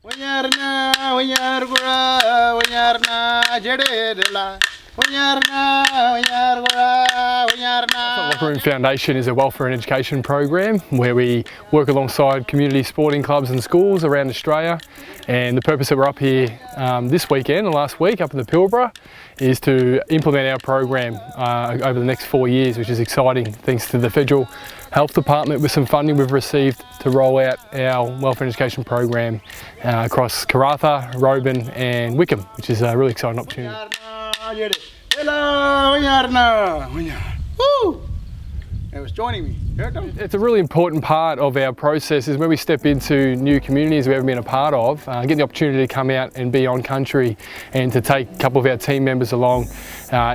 Locker Room Foundation is a welfare and education program where we work alongside community sporting clubs and schools around Australia, and the purpose that we're up here this weekend and last week up in the Pilbara is to implement our program over the next 4 years, which is exciting thanks to the Federal Health Department with some funding we've received to roll out our welfare and education program across Karratha, Roban and Wickham, which is a really exciting opportunity. It was joining me. It's a really important part of our process is when we step into new communities we haven't been a part of, get the opportunity to come out and be on country and to take a couple of our team members along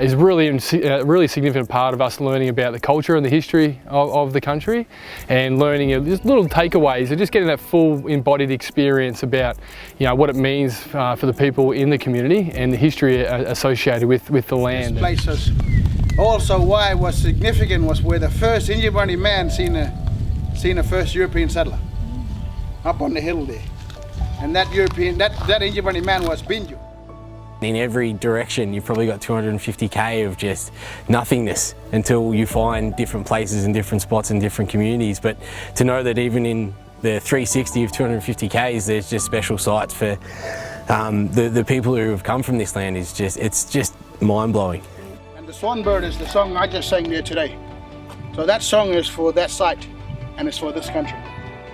is really a really significant part of us learning about the culture and the history of the country, and learning just little takeaways and just getting that full embodied experience about what it means for the people in the community and the history associated with the land. Also, why it was significant was where the first Injibani man seen a first European settler up on the hill there, and that Injibani man was Binju. In every direction you've probably got 250k of just nothingness until you find different places and different spots and different communities. But to know that even in the 360 of 250k's there's just special sites for the people who have come from this land it's just mind-blowing. The Swanbird is the song I just sang there today. So that song is for that site and it's for this country.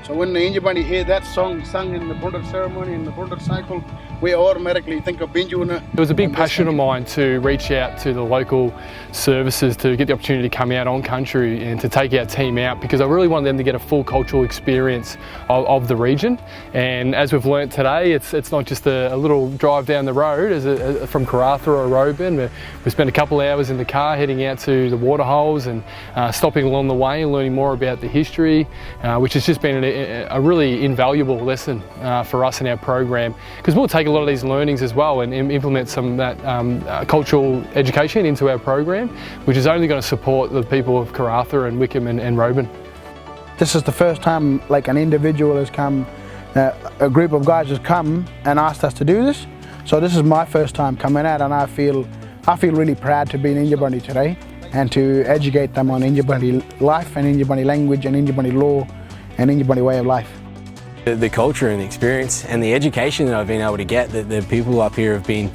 So when the Injibani hear that song sung in the border ceremony, in the border cycle, we automatically think of Binjuna. It was a big passion of mine to reach out to the local services to get the opportunity to come out on country and to take our team out, because I really wanted them to get a full cultural experience of the region. And as we've learnt today, it's not just a little drive down the road from Karratha or Roban. We spent a couple of hours in the car heading out to the waterholes and stopping along the way and learning more about the history, which has just been a really invaluable lesson for us in our program, because we'll take a lot of these learnings as well and implement some of that cultural education into our program, which is only going to support the people of Karratha and Wickham and Roban. This is the first time like an individual has come, a group of guys has come and asked us to do this. So this is my first time coming out, and I feel really proud to be in Injibani today and to educate them on Injibani life and Injibani language and Injibani law and Injibani way of life. The culture and the experience and the education that I've been able to get, that the people up here have been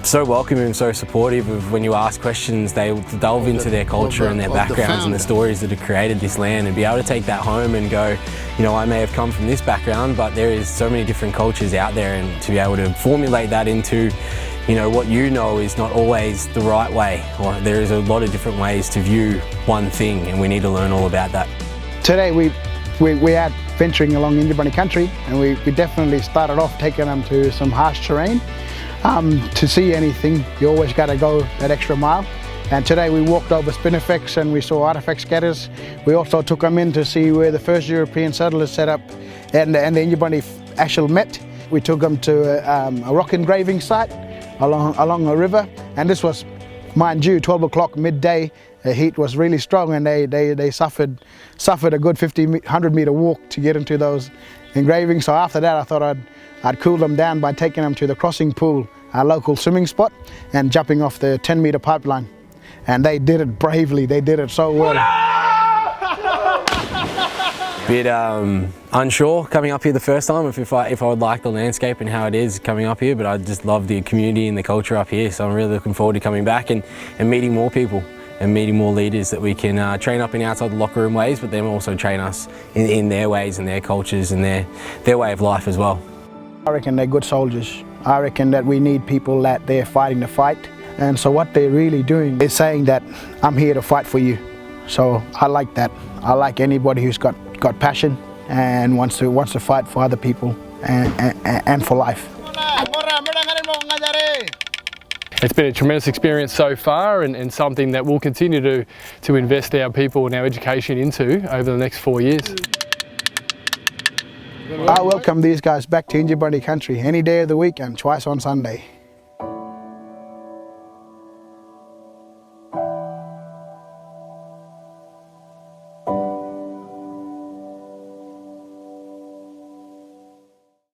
so welcoming and so supportive of. When you ask questions, they delve into their culture and their backgrounds and the stories that have created this land, and be able to take that home and go, I may have come from this background, but there is so many different cultures out there, and to be able to formulate that into what is not always the right way, or there is a lot of different ways to view one thing, and we need to learn all about that. Today we are venturing along Injibani country, and we definitely started off taking them to some harsh terrain. To see anything, you always got to go that extra mile. And today we walked over spinifex and we saw artifact scatters. We also took them in to see where the first European settlers set up and the Injibani actually met. We took them to a rock engraving site along a river, and this was, mind you, 12 o'clock midday. The heat was really strong, and they suffered a good 100 meter walk to get into those engravings. So after that I thought I'd cool them down by taking them to the crossing pool, our local swimming spot, and jumping off the 10 meter pipeline. And they did it bravely, they did it so well. Bit unsure coming up here the first time if I would like the landscape and how it is coming up here, but I just love the community and the culture up here, so I'm really looking forward to coming back and meeting more people and meeting more leaders that we can train up in outside the locker room ways, but then also train us in their ways and their cultures and their way of life as well. I reckon they're good soldiers. I reckon that we need people that they're fighting the fight, and so what they're really doing is saying that I'm here to fight for you. So I like that. I like anybody who's got passion and wants to fight for other people and for life. It's been a tremendous experience so far, and something that we'll continue to invest our people and our education into over the next 4 years. I welcome these guys back to Injibani country any day of the week and twice on Sunday.